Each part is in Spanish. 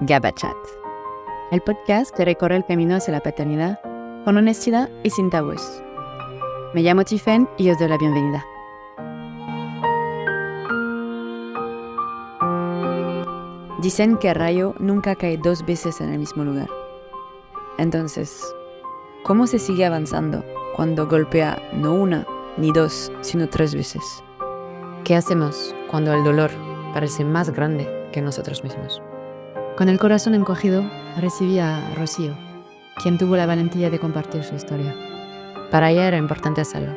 GABA-Chat, el podcast que recorre el camino hacia la paternidad con honestidad y sin tabúes. Me llamo Tiffen y os doy la bienvenida. Dicen que el rayo nunca cae dos veces en el mismo lugar. Entonces, ¿cómo se sigue avanzando cuando golpea no una ni dos, sino 3 veces? ¿Qué hacemos cuando el dolor parece más grande que nosotros mismos? Con el corazón encogido, recibí a Rocío, quien tuvo la valentía de compartir su historia. Para ella era importante hacerlo.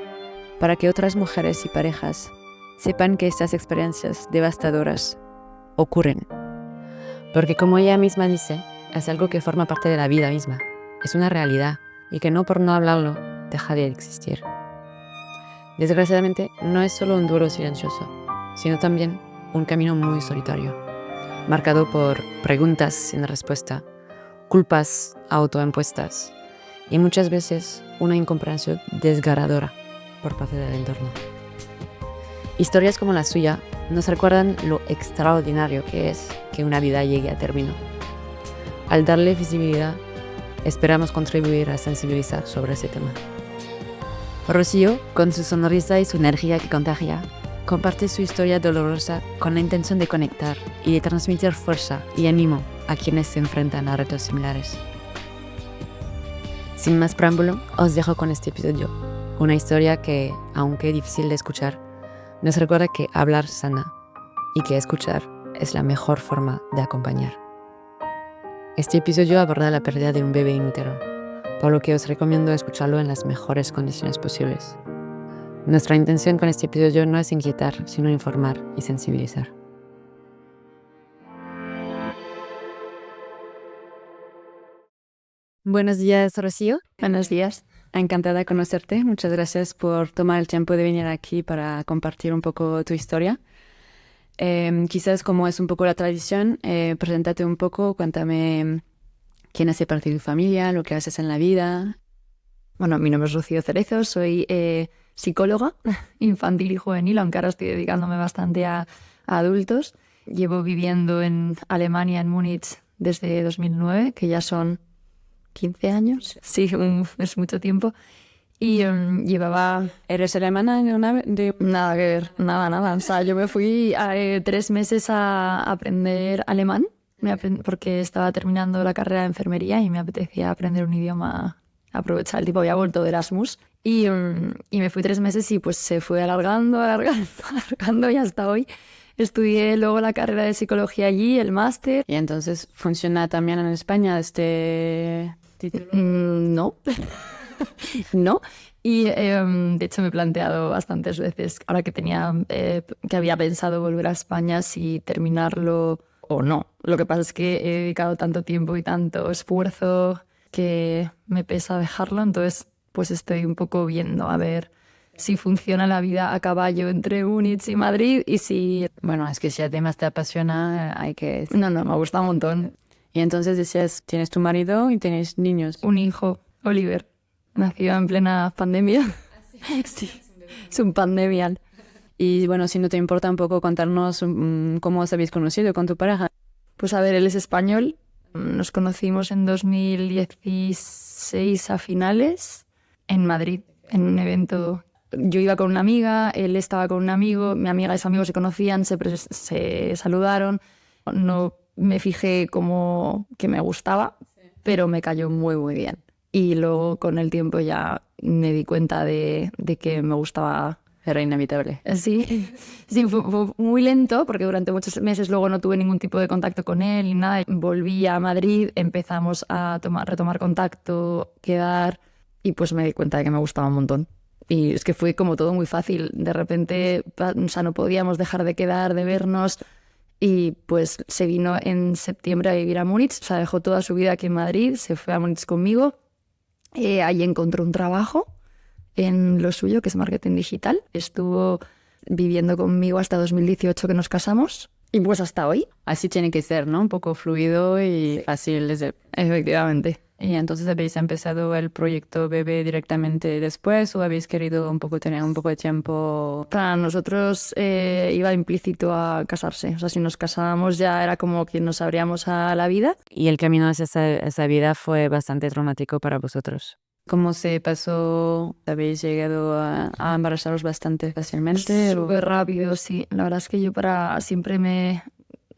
Para que otras mujeres y parejas sepan que estas experiencias devastadoras ocurren. Porque como ella misma dice, es algo que forma parte de la vida misma. Es una realidad y que no por no hablarlo deja de existir. Desgraciadamente, no es solo un duelo silencioso, sino también un camino muy solitario, marcado por preguntas sin respuesta, culpas autoimpuestas y muchas veces una incomprensión desgarradora por parte del entorno. Historias como la suya nos recuerdan lo extraordinario que es que una vida llegue a término. Al darle visibilidad, esperamos contribuir a sensibilizar sobre ese tema. Rocío, con su sonrisa y su energía que contagia, comparte su historia dolorosa con la intención de conectar y de transmitir fuerza y ánimo a quienes se enfrentan a retos similares. Sin más preámbulo, os dejo con este episodio, una historia que, aunque difícil de escuchar, nos recuerda que hablar sana y que escuchar es la mejor forma de acompañar. Este episodio aborda la pérdida de un bebé in útero, por lo que os recomiendo escucharlo en las mejores condiciones posibles. Nuestra intención con este episodio no es inquietar, sino informar y sensibilizar. Buenos días, Rocío. Buenos días. Encantada de conocerte. Muchas gracias por tomar el tiempo de venir aquí para compartir un poco tu historia. Quizás como es un poco la tradición, preséntate un poco, cuéntame quién hace parte de tu familia, lo que haces en la vida. Bueno, mi nombre es Rocío Cerezo, soy psicóloga infantil y juvenil, aunque ahora estoy dedicándome bastante a adultos. Llevo viviendo en Alemania, en Múnich, desde 2009, que ya son 15 años. Sí, es mucho tiempo. Y llevaba... ¿Eres alemana? Nada que ver, nada. O sea, yo me fui 3 meses a aprender alemán, porque estaba terminando la carrera de enfermería y me apetecía aprender un idioma, aprovechar el tiempo, había vuelto de Erasmus. Y me fui 3 meses y pues se fue alargando y hasta hoy. Estudié luego la carrera de psicología allí, el máster. ¿Y entonces funciona también en España este título? No. No. Y de hecho me he planteado bastantes veces, ahora que había pensado volver a España, si terminarlo o no. Lo que pasa es que he dedicado tanto tiempo y tanto esfuerzo que me pesa dejarlo, entonces pues estoy un poco viendo a ver si funciona la vida a caballo entre Múnich y Madrid y si... Bueno, es que si el tema te apasiona, hay que... No, me gusta un montón. Y entonces decías, tienes tu marido y tienes niños. Un hijo, Oliver, nació en plena pandemia. Sí, es un pandemial. Y bueno, si no te importa un poco contarnos cómo os habéis conocido con tu pareja. Pues a ver, él es español. Nos conocimos en 2016 a finales en Madrid, en un evento. Yo iba con una amiga, él estaba con un amigo, mi amiga y su amigo se conocían, se saludaron. No me fijé como que me gustaba, pero me cayó muy, muy bien. Y luego con el tiempo ya me di cuenta de que me gustaba. Era inevitable. Sí, fue muy lento porque durante muchos meses luego no tuve ningún tipo de contacto con él ni nada. Volví a Madrid, empezamos a retomar contacto, quedar y pues me di cuenta de que me gustaba un montón. Y es que fue como todo muy fácil. De repente, o sea, no podíamos dejar de quedar, de vernos. Y pues se vino en septiembre a vivir a Múnich. O sea, dejó toda su vida aquí en Madrid, se fue a Múnich conmigo. Allí encontró un trabajo en lo suyo, que es marketing digital. Estuvo viviendo conmigo hasta 2018 que nos casamos. Y pues hasta hoy. Así tiene que ser, ¿no? Un poco fluido y fácil. Efectivamente. ¿Y entonces habéis empezado el proyecto bebé directamente después o habéis querido un poco tener un poco de tiempo? Para nosotros iba implícito a casarse. O sea, si nos casábamos ya era como que nos abríamos a la vida. Y el camino hacia esa vida fue bastante traumático para vosotros. ¿Cómo se pasó? ¿Habéis llegado a embarazaros bastante fácilmente? Súper rápido, sí. La verdad es que yo siempre me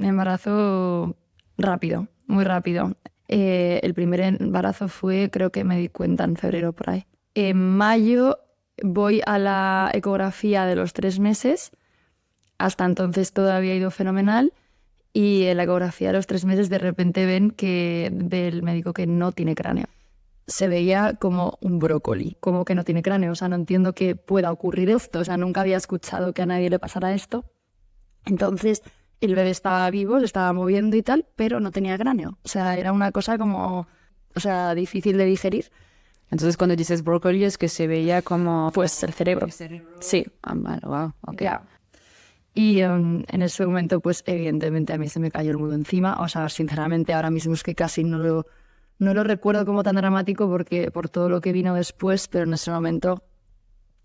embarazo rápido, muy rápido. El primer embarazo fue, creo que me di cuenta en febrero por ahí. En mayo voy a la ecografía de los 3 meses. Hasta entonces todo había ido fenomenal. Y en la ecografía de los 3 meses de repente ve el médico que no tiene cráneo. Se veía como un brócoli, como que no tiene cráneo. O sea, no entiendo que pueda ocurrir esto. O sea, nunca había escuchado que a nadie le pasara esto. Entonces, el bebé estaba vivo, se estaba moviendo y tal, pero no tenía cráneo. O sea, era una cosa como, o sea, difícil de digerir. Entonces, cuando dices brócoli es que se veía como... Pues el cerebro. Sí. Ah, vale, wow, ok. Ya. Y en ese momento, pues evidentemente a mí se me cayó el mundo encima. O sea, sinceramente, ahora mismo es que casi no lo recuerdo como tan dramático porque por todo lo que vino después, pero en ese momento...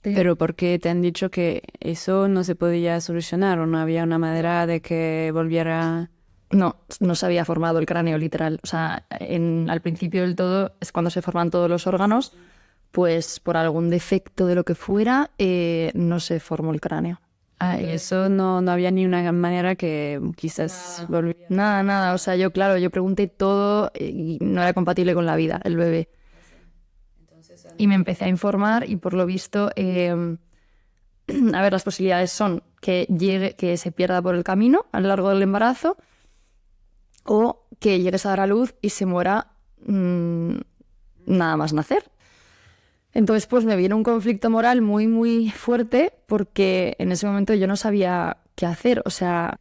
¿Pero por qué te han dicho que eso no se podía solucionar o no había una manera de que volviera? No se había formado el cráneo, literal. O sea, al principio del todo es cuando se forman todos los órganos, pues por algún defecto de lo que fuera, no se formó el cráneo. Ah, y eso no había ni una manera que quizás volviera. Nada. O sea, yo pregunté todo y no era compatible con la vida, el bebé. Y me empecé a informar y por lo visto, a ver, las posibilidades son que se pierda por el camino a lo largo del embarazo o que llegues a dar a luz y se muera nada más nacer. Entonces, pues me vino un conflicto moral muy, muy fuerte porque en ese momento yo no sabía qué hacer. O sea,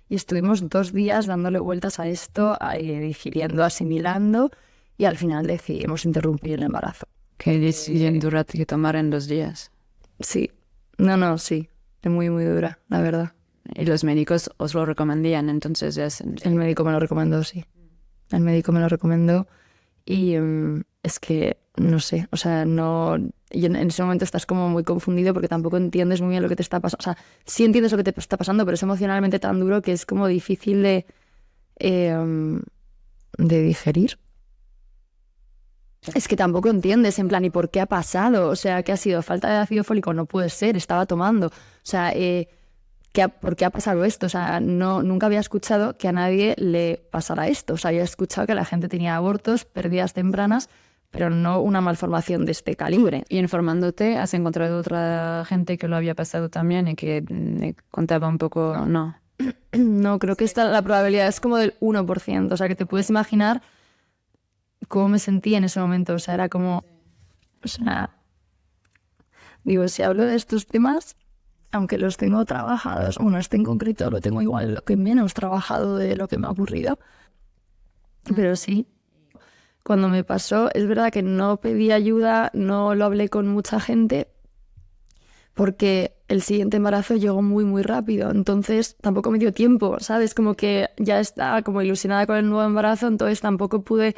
y estuvimos 2 días dándole vueltas a esto, digiriendo, asimilando y al final decidimos interrumpir el embarazo. ¿Qué decisión dura que tomar en 2 días? Sí. Sí. Es muy, muy dura, la verdad. Y los médicos os lo recomendían, entonces ya El médico me lo recomendó, sí. El médico me lo recomendó y es que, no sé, o sea, y en ese momento estás como muy confundido porque tampoco entiendes muy bien lo que te está pasando. O sea, sí entiendes lo que te está pasando, pero es emocionalmente tan duro que es como difícil de digerir. Es que tampoco entiendes, en plan, ¿y por qué ha pasado? O sea, ¿qué ha sido? ¿Falta de ácido fólico? No puede ser, estaba tomando. O sea, ¿por qué ha pasado esto? O sea, nunca había escuchado que a nadie le pasara esto. O sea, había escuchado que la gente tenía abortos, pérdidas tempranas, pero no una malformación de este calibre. Y informándote, ¿has encontrado otra gente que lo había pasado también y que contaba un poco? No. No, creo que la probabilidad es como del 1%. O sea, que te puedes imaginar cómo me sentí en ese momento. O sea, era como... O sea... Digo, si hablo de estos temas, aunque los tengo trabajados, bueno, este en concreto lo tengo igual, lo que menos trabajado de lo que me ha ocurrido. Pero sí, cuando me pasó, es verdad que no pedí ayuda, no lo hablé con mucha gente, porque el siguiente embarazo llegó muy, muy rápido. Entonces tampoco me dio tiempo, ¿sabes? Como que ya estaba como ilusionada con el nuevo embarazo, entonces tampoco pude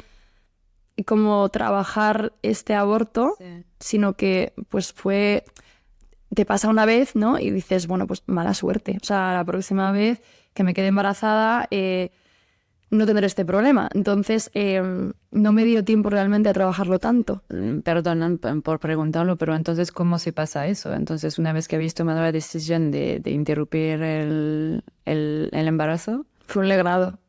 como trabajar este aborto, sino que pues te pasa una vez, ¿no? Y dices, bueno, pues mala suerte. O sea, la próxima vez que me quede embarazada no tendré este problema. Entonces, no me dio tiempo realmente a trabajarlo tanto. Perdón por preguntarlo, pero entonces, ¿cómo se pasa eso? Entonces, una vez que habéis tomado la decisión de interrumpir el embarazo... Fue un legrado.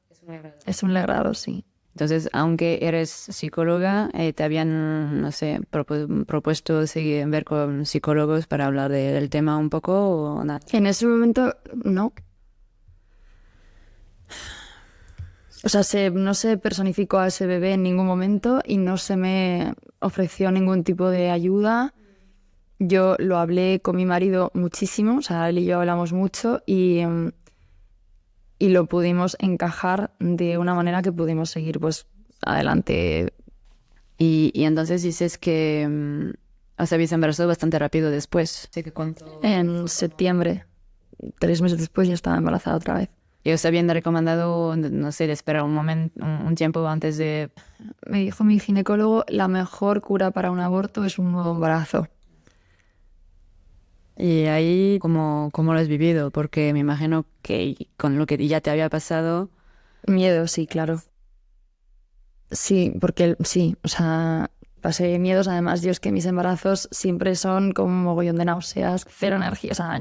Es un legrado, sí. Entonces, aunque eres psicóloga, te habían, no sé, propuesto ver con psicólogos para hablar del tema un poco o nada. En ese momento, no. O sea, no se personificó a ese bebé en ningún momento y no se me ofreció ningún tipo de ayuda. Yo lo hablé con mi marido muchísimo, o sea, él y yo hablamos mucho y lo pudimos encajar de una manera que pudimos seguir pues adelante. Y entonces dices que os habéis embarazado bastante rápido después. En septiembre, 3 meses después, ya estaba embarazada otra vez. ¿Y os habían recomendado, no sé, de esperar un momento, un tiempo antes de...? Me dijo mi ginecólogo, la mejor cura para un aborto es un nuevo embarazo. Y ahí, ¿cómo lo has vivido? Porque me imagino que con lo que ya te había pasado... Miedo, sí, claro. Sí, porque sí, o sea, pasé miedos. Además, yo es que mis embarazos siempre son como un mogollón de náuseas, cero energía. O sea,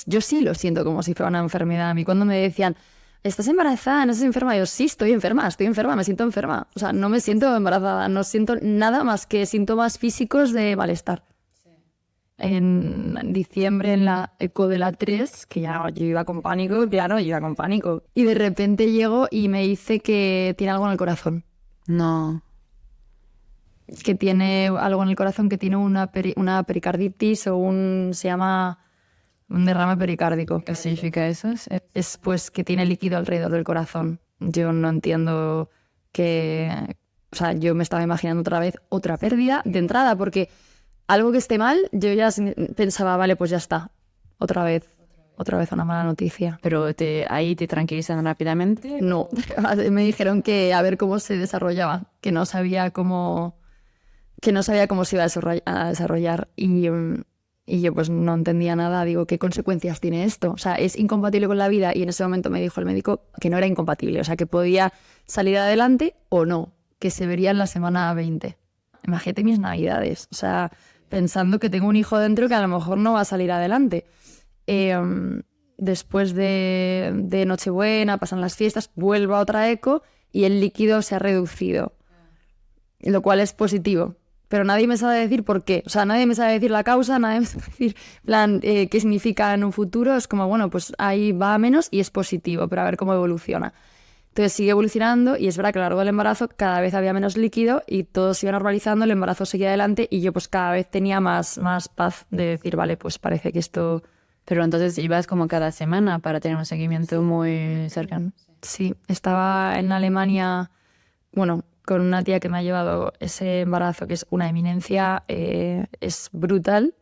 yo sí lo siento como si fuera una enfermedad. A mí cuando me decían, ¿estás embarazada? ¿No estás enferma? Yo sí, estoy enferma, me siento enferma. O sea, no me siento embarazada, no siento nada más que síntomas físicos de malestar. En diciembre, en la eco de la 3, que ya yo iba con pánico, claro, yo iba con pánico. Y de repente llego y me dice que tiene algo en el corazón. No. Que tiene algo en el corazón, que tiene una pericarditis o se llama un derrame pericárdico. ¿Qué significa eso? Es pues que tiene líquido alrededor del corazón. Yo no entiendo que... O sea, yo me estaba imaginando otra vez otra pérdida de entrada, porque algo que esté mal, yo ya pensaba, vale, pues ya está, otra vez una mala noticia. Pero ahí te tranquilizan rápidamente. No, me dijeron que a ver cómo se desarrollaba, que no sabía cómo se iba a desarrollar y yo pues no entendía nada. Digo, ¿qué consecuencias tiene esto? O sea, ¿es incompatible con la vida? Y en ese momento me dijo el médico que no era incompatible, o sea, que podía salir adelante o no, que se vería en la semana 20. Imagínate mis navidades, o sea, pensando que tengo un hijo dentro que a lo mejor no va a salir adelante. Después de Nochebuena, pasan las fiestas, vuelvo a otra eco y el líquido se ha reducido, lo cual es positivo. Pero nadie me sabe decir por qué. O sea, nadie me sabe decir la causa, nadie me sabe decir qué significa en un futuro. Es como, bueno, pues ahí va a menos y es positivo, pero a ver cómo evoluciona. Entonces sigue evolucionando y es verdad que a lo largo del embarazo cada vez había menos líquido y todo se iba normalizando, el embarazo seguía adelante y yo pues cada vez tenía más paz de decir, vale, pues parece que esto... Pero entonces ibas como cada semana para tener un seguimiento muy cercano. Sí, estaba en Alemania, bueno, con una tía que me ha llevado ese embarazo, que es una eminencia, es brutal,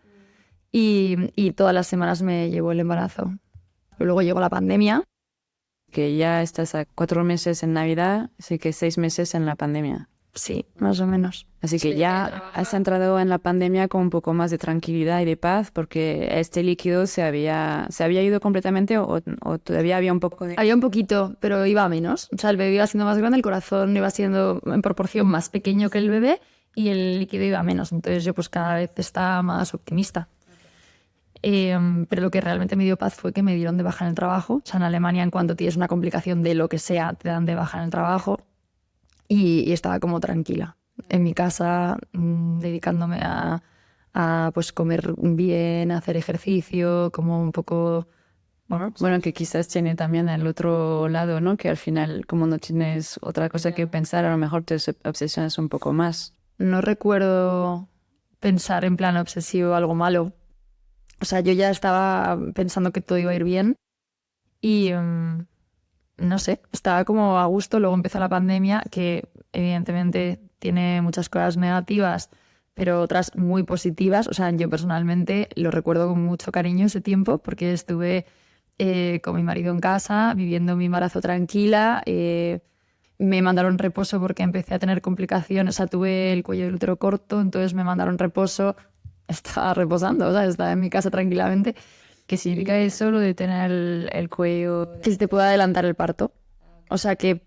y todas las semanas me llevó el embarazo. Luego llegó la pandemia. Que ya estás a 4 meses en Navidad, así que 6 meses en la pandemia. Sí, más o menos. Así que ya has entrado en la pandemia con un poco más de tranquilidad y de paz, porque este líquido se había ido completamente o todavía había un poco de... Había un poquito, pero iba a menos. O sea, el bebé iba siendo más grande, el corazón iba siendo en proporción más pequeño que el bebé y el líquido iba a menos. Entonces yo pues cada vez estaba más optimista. Pero lo que realmente me dio paz fue que me dieron de baja en el trabajo. O sea, en Alemania, en cuanto tienes una complicación de lo que sea, te dan de baja en el trabajo. Y estaba como tranquila en mi casa, dedicándome a pues comer bien, a hacer ejercicio, como un poco... Bueno, que quizás tiene también el otro lado, ¿no? Que al final, como no tienes otra cosa que pensar, a lo mejor te obsesionas un poco más. No recuerdo pensar en plan obsesivo algo malo. O sea, yo ya estaba pensando que todo iba a ir bien y no sé, estaba como a gusto. Luego empezó la pandemia, que evidentemente tiene muchas cosas negativas, pero otras muy positivas. O sea, yo personalmente lo recuerdo con mucho cariño ese tiempo porque estuve con mi marido en casa, viviendo mi embarazo tranquila. Me mandaron reposo porque empecé a tener complicaciones. O sea, tuve el cuello del útero corto, entonces me mandaron reposo. Estaba reposando, o sea, estaba en mi casa tranquilamente. ¿Qué significa eso, lo de tener el cuello? Que se te puede adelantar el parto. O sea, que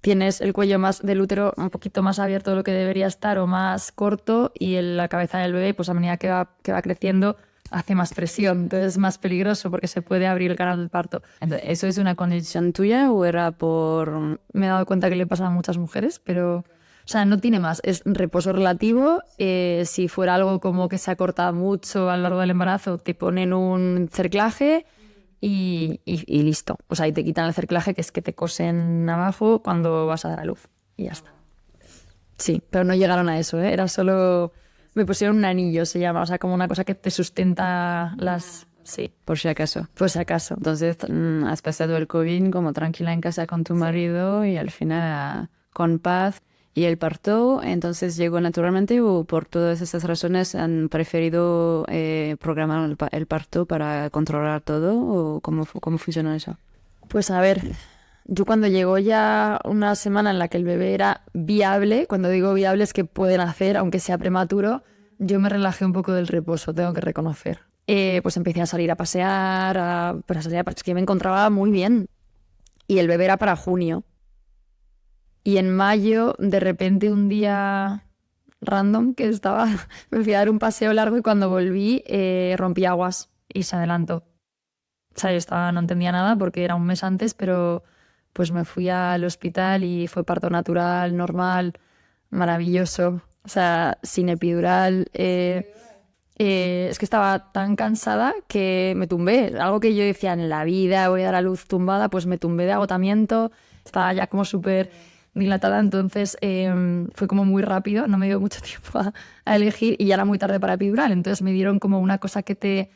tienes el cuello más del útero un poquito más abierto de lo que debería estar o más corto y la cabeza del bebé, pues a medida que va creciendo, hace más presión. Entonces es más peligroso porque se puede abrir el canal del parto. Entonces, ¿eso es una condición tuya o era por...? Me he dado cuenta que le pasa a muchas mujeres, pero... O sea, no tiene más, es reposo relativo. Si fuera algo como que se ha cortado mucho a lo largo del embarazo, te ponen un cerclaje y listo. O sea, y te quitan el cerclaje, que es que te cosen abajo cuando vas a dar a luz. Y ya está. Sí, pero no llegaron a eso, ¿eh? Era solo... Me pusieron un anillo, se llama. O sea, como una cosa que te sustenta las... Sí. Por si acaso. Por si acaso. Entonces, has pasado el COVID como tranquila en casa con tu marido y al final con paz. ¿Y el parto entonces llegó naturalmente o por todas esas razones han preferido programar el parto para controlar todo? ¿O cómo funcionó eso? Pues a ver, yo cuando llegó ya una semana en la que el bebé era viable, cuando digo viable es que puede nacer, aunque sea prematuro, yo me relajé un poco del reposo, tengo que reconocer. Pues empecé a salir a pasear, es que me encontraba muy bien. Y el bebé era para junio. Y en mayo, de repente, un día random que estaba, me fui a dar un paseo largo y cuando volví rompí aguas y se adelantó. O sea, yo no entendía nada porque era un mes antes, pero pues me fui al hospital y fue parto natural, normal, maravilloso. O sea, sin epidural. Es que estaba tan cansada que me tumbé. Algo que yo decía en la vida, voy a dar a luz tumbada, pues me tumbé de agotamiento. Estaba ya como súper dilatada, entonces fue como muy rápido, no me dio mucho tiempo a elegir y ya era muy tarde para epidural. Entonces me dieron como una cosa que te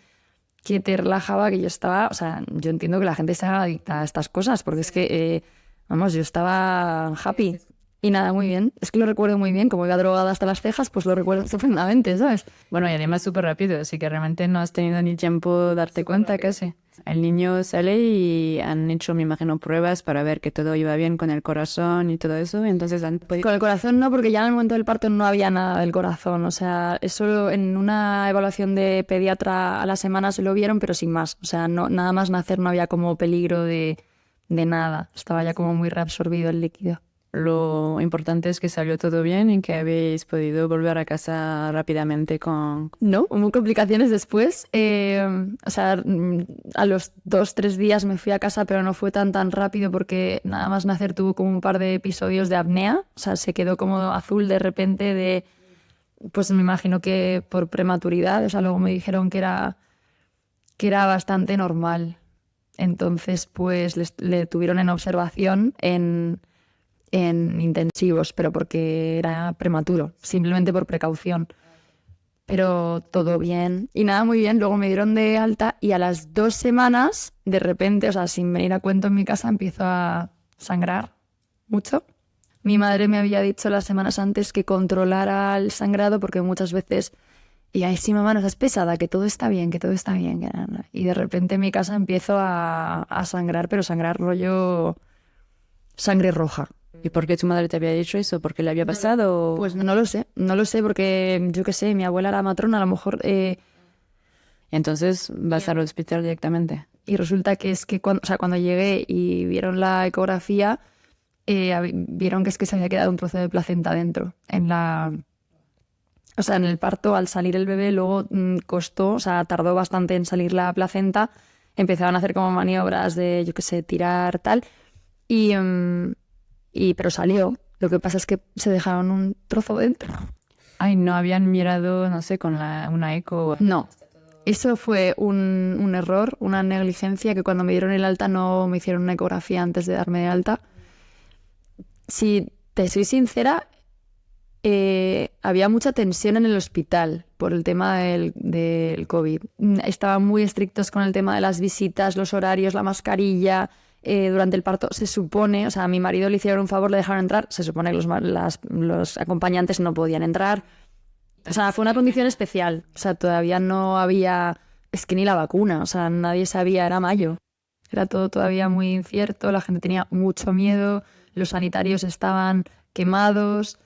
relajaba, que yo estaba, o sea, yo entiendo que la gente se haga adicta a estas cosas, porque es que, vamos, yo estaba happy. Y nada, muy bien. Es que lo recuerdo muy bien, como iba drogada hasta las cejas, pues lo recuerdo estupendamente, ¿sabes? Bueno, y además súper rápido, así que realmente no has tenido ni tiempo de darte cuenta casi. El niño sale y han hecho, me imagino, pruebas para ver que todo iba bien con el corazón y todo eso, y entonces han podido... Con el corazón no, porque ya en el momento del parto no había nada del corazón. O sea, eso en una evaluación de pediatra a la semana se lo vieron, pero sin más. O sea, no, nada más nacer no había como peligro de nada. Estaba ya como muy reabsorbido el líquido. Lo importante es que salió todo bien y que habéis podido volver a casa rápidamente con... No, hubo complicaciones después. O sea, a los 2-3 días me fui a casa, pero no fue tan rápido porque nada más nacer tuvo como un par de episodios de apnea. O sea, se quedó como azul de repente pues me imagino que por prematuridad. O sea, luego me dijeron que era bastante normal. Entonces, pues le tuvieron en observación en intensivos, pero porque era prematuro, simplemente por precaución. Pero todo bien. Y nada, muy bien. Luego me dieron de alta y a las 2 semanas, de repente, o sea, sin venir a cuento en mi casa, empiezo a sangrar mucho. Mi madre me había dicho las semanas antes que controlara el sangrado porque muchas veces... Y ay, sí, mamá, no seas pesada, que todo está bien, que todo está bien. Y de repente en mi casa empiezo a sangrar, pero sangrar rollo sangre roja. ¿Y por qué tu madre te había dicho eso? ¿Por qué le había pasado? Pues no lo sé porque yo qué sé, mi abuela era matrona, a lo mejor... Entonces vas al hospital directamente. Y resulta que es que cuando llegué y vieron la ecografía, vieron que es que se había quedado un trozo de placenta dentro. En el parto, al salir el bebé, luego costó, o sea, tardó bastante en salir la placenta. Empezaban a hacer como maniobras de, yo qué sé, tirar tal. Pero salió. Lo que pasa es que se dejaron un trozo dentro. Ay, no habían mirado, no sé, con una eco. No. Eso fue un error, una negligencia, que cuando me dieron el alta no me hicieron una ecografía antes de darme de alta. Si te soy sincera, había mucha tensión en el hospital por el tema del COVID. Estaban muy estrictos con el tema de las visitas, los horarios, la mascarilla. Durante el parto se supone, o sea, a mi marido le hicieron un favor, le dejaron entrar, se supone que los acompañantes no podían entrar. O sea, fue una condición especial. O sea, todavía no había, es que ni la vacuna, o sea, nadie sabía, era mayo. Era todo todavía muy incierto, la gente tenía mucho miedo, los sanitarios estaban quemados.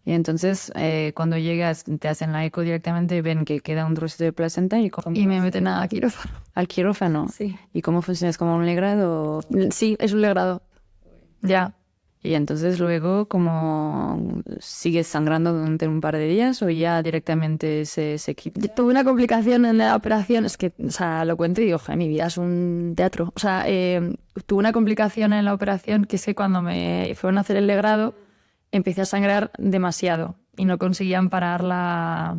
Y entonces, cuando llegas, te hacen la eco directamente y ven que queda un trocito de placenta y me meten a quirófano. ¿Al quirófano? Sí. ¿Y cómo funciona? ¿Es como un legrado? Sí, es un legrado. Ya. Y entonces luego, ¿cómo sigues sangrando durante un par de días o ya directamente se quita? Yo tuve una complicación en la operación, es que, o sea, lo cuento y digo, joder, mi vida es un teatro. O sea, tuve una complicación en la operación que es que cuando me fueron a hacer el legrado empecé a sangrar demasiado y no conseguían parar la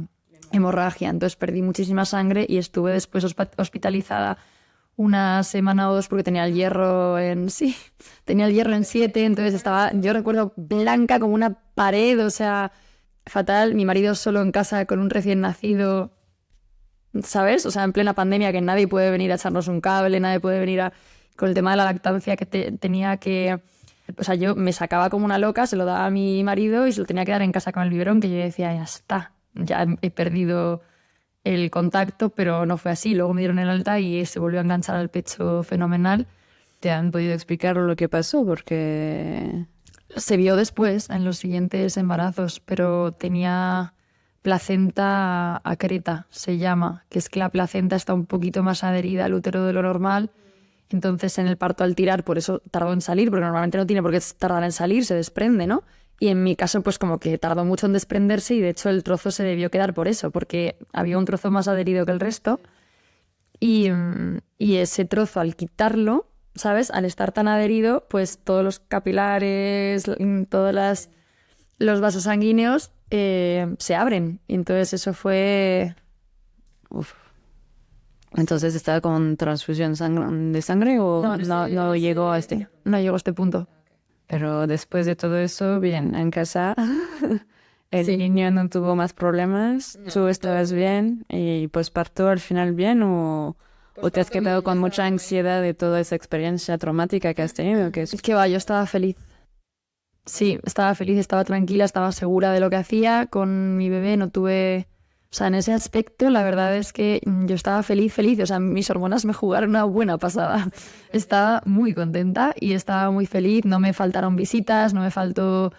hemorragia. Entonces perdí muchísima sangre y estuve después hospitalizada una semana o 2 porque tenía el hierro en 7, entonces estaba, yo recuerdo, blanca como una pared, o sea, fatal. Mi marido solo en casa con un recién nacido, ¿sabes? O sea, en plena pandemia que nadie puede venir a echarnos un cable, nadie puede venir con el tema de la lactancia que tenía que... O sea, yo me sacaba como una loca, se lo daba a mi marido y se lo tenía que dar en casa con el biberón, que yo decía, ya está, ya he perdido el contacto, pero no fue así. Luego me dieron el alta y se volvió a enganchar al pecho fenomenal. ¿Te han podido explicar lo que pasó? Porque... Se vio después, en los siguientes embarazos, pero tenía placenta acreta, se llama, que es que la placenta está un poquito más adherida al útero de lo normal. Entonces, en el parto al tirar, por eso tardó en salir, porque normalmente no tiene por qué tardar en salir, se desprende, ¿no? Y en mi caso, pues como que tardó mucho en desprenderse y de hecho el trozo se debió quedar por eso, porque había un trozo más adherido que el resto. Y ese trozo, al quitarlo, ¿sabes? Al estar tan adherido, pues todos los capilares, los vasos sanguíneos se abren. Y entonces eso fue... Uf. Entonces, ¿estaba con transfusión de sangre o no llegó a este? No llegó a este punto. Pero después de todo eso, bien, en casa el niño no tuvo más problemas, tú estabas bien y posparto al final bien o te has quedado con mucha ansiedad de toda esa experiencia traumática que has tenido. Es que va, yo estaba feliz. Sí, estaba feliz, estaba tranquila, estaba segura de lo que hacía con mi bebé, no tuve... O sea, en ese aspecto la verdad es que yo estaba feliz. O sea, mis hormonas me jugaron una buena pasada. Estaba muy contenta y estaba muy feliz. No me faltaron visitas, no me faltó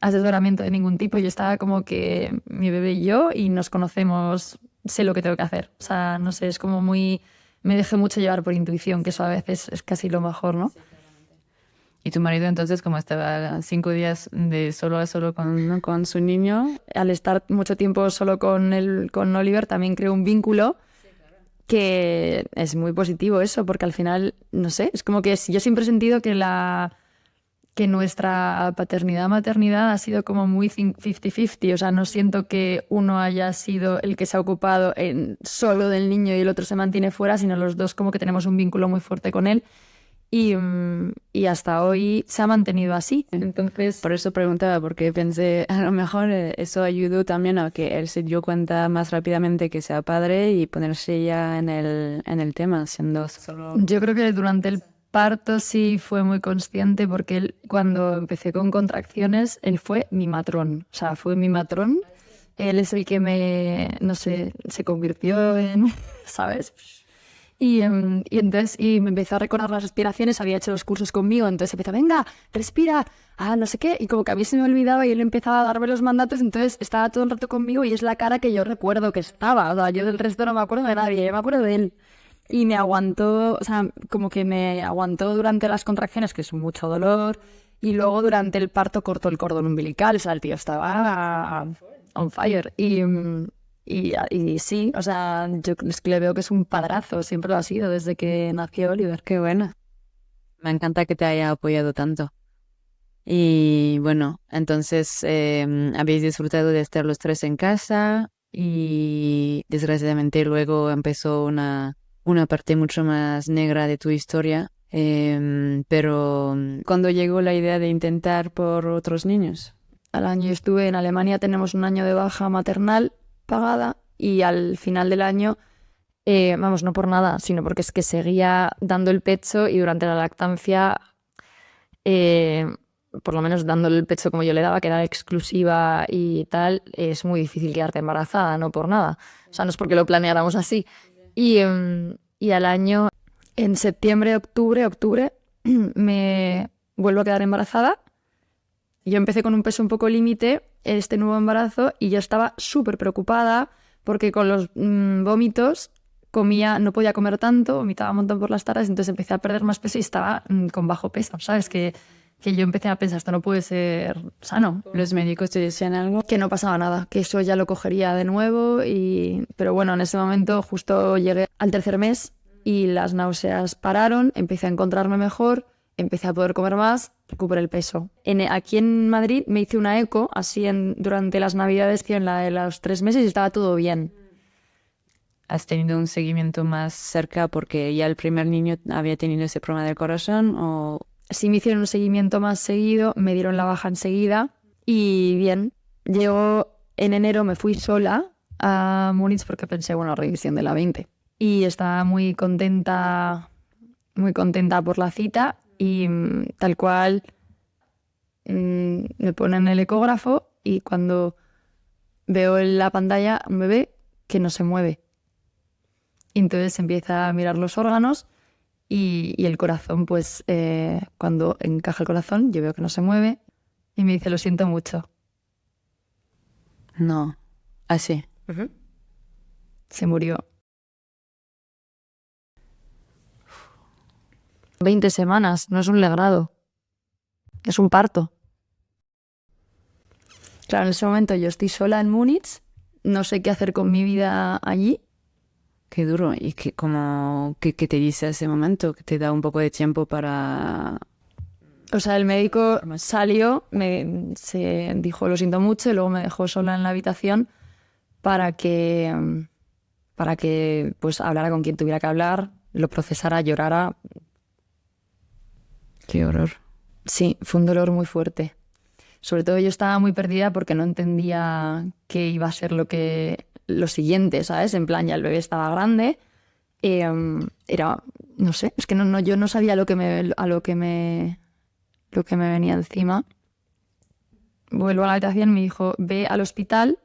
asesoramiento de ningún tipo. Yo estaba como que mi bebé y yo y nos conocemos, sé lo que tengo que hacer. O sea, no sé, es como muy... Me dejé mucho llevar por intuición, que eso a veces es casi lo mejor, ¿no? ¿Y tu marido entonces, como estaba 5 días de solo a solo con su niño? Al estar mucho tiempo solo con Oliver también creó un vínculo que es muy positivo eso, porque al final, no sé, es como que yo siempre he sentido que nuestra paternidad-maternidad ha sido como muy 50-50, o sea, no siento que uno haya sido el que se ha ocupado solo del niño y el otro se mantiene fuera, sino los dos como que tenemos un vínculo muy fuerte con él. Y hasta hoy se ha mantenido así. Entonces, por eso preguntaba, porque pensé, a lo mejor eso ayudó también a que él se dio cuenta más rápidamente que sea padre y ponerse ya en el tema, siendo solo... Yo creo que durante el parto sí fue muy consciente, porque él, cuando empecé con contracciones, él fue mi matrón. O sea, fue mi matrón. Él es el que no sé, se convirtió en, ¿sabes? Y entonces me empezó a recordar las respiraciones, había hecho los cursos conmigo, entonces empezó, venga, respira, no sé qué, y como que a mí se me olvidaba y él empezaba a darme los mandatos, entonces estaba todo el rato conmigo y es la cara que yo recuerdo que estaba, o sea, yo del resto no me acuerdo de nadie, yo me acuerdo de él. Y me aguantó, o sea, como que me aguantó durante las contracciones, que es mucho dolor, y luego durante el parto cortó el cordón umbilical, o sea, el tío estaba on fire. Y sí, o sea, yo es que le veo que es un padrazo, siempre lo ha sido desde que nació Oliver. Qué bueno. Me encanta que te haya apoyado tanto. Y bueno, entonces habéis disfrutado de estar los tres en casa y desgraciadamente luego empezó una parte mucho más negra de tu historia. Pero ¿cuándo llegó la idea de intentar por otros niños? Al año estuve en Alemania, tenemos un año de baja maternal pagada y al final del año, vamos, no por nada, sino porque es que seguía dando el pecho y durante la lactancia, por lo menos dándole el pecho como yo le daba, que era exclusiva y tal, es muy difícil quedarte embarazada, no por nada. O sea, no es porque lo planeáramos así. Y al año, en septiembre, octubre, me vuelvo a quedar embarazada. Yo empecé con un peso un poco límite, este nuevo embarazo, y yo estaba súper preocupada porque con los vómitos no podía comer tanto, vomitaba un montón por las tardes, entonces empecé a perder más peso y estaba con bajo peso, ¿sabes? Que yo empecé a pensar, esto no puede ser sano. ¿Los médicos te decían algo? Que no pasaba nada, que eso ya lo cogería de nuevo, pero bueno, en ese momento justo llegué al 3er mes y las náuseas pararon, empecé a encontrarme mejor, empecé a poder comer más, recuperé el peso. Aquí en Madrid me hice una eco, así durante las Navidades, en la de los 3 meses, y estaba todo bien. ¿Has tenido un seguimiento más cerca porque ya el primer niño había tenido ese problema del corazón o...? Sí, me hicieron un seguimiento más seguido, me dieron la baja enseguida y bien. Llegó en enero, me fui sola a Múnich porque pensé, bueno, revisión de la 20. Y estaba muy contenta por la cita y tal cual me ponen el ecógrafo y cuando veo en la pantalla un bebé que no se mueve. Y entonces empieza a mirar los órganos y el corazón, pues cuando encaja el corazón, yo veo que no se mueve y me dice, lo siento mucho. No, así. Se murió. 20 semanas, no es un legrado, es un parto. Claro, en ese momento yo estoy sola en Múnich, no sé qué hacer con mi vida allí. Qué duro. ¿Y qué te dice ese momento? Que te da un poco de tiempo para... O sea, el médico salió, se dijo lo siento mucho y luego me dejó sola en la habitación para que pues hablara con quien tuviera que hablar, lo procesara, llorara. Qué horror. Sí, fue un dolor muy fuerte. Sobre todo yo estaba muy perdida porque no entendía qué iba a ser lo siguiente, ¿sabes? En plan, ya el bebé estaba grande. Era, no sé, es que yo no sabía lo que me venía encima. Vuelvo a la habitación y me dijo, ve al hospital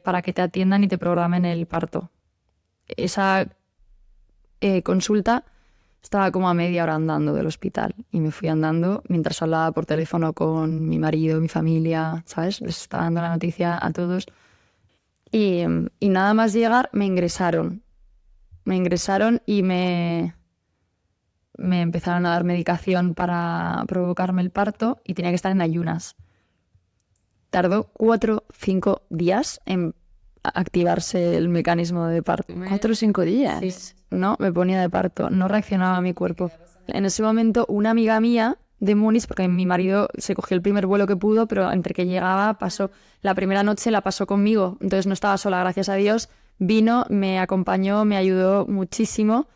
para que te atiendan y te programen el parto. Esa consulta estaba como a media hora andando del hospital y me fui andando mientras hablaba por teléfono con mi marido, mi familia, ¿sabes? Les estaba dando la noticia a todos. Y nada más llegar me ingresaron. Me ingresaron y me empezaron a dar medicación para provocarme el parto y tenía que estar en ayunas. Tardó 4 o 5 días en activarse el mecanismo de parto. 4 o 5 días. Sí. No, me ponía de parto, no reaccionaba a mi cuerpo. En ese momento, una amiga mía de Múnich, porque mi marido se cogió el primer vuelo que pudo, pero entre que llegaba, la primera noche la pasó conmigo, entonces no estaba sola, gracias a Dios. Vino, me acompañó, me ayudó muchísimo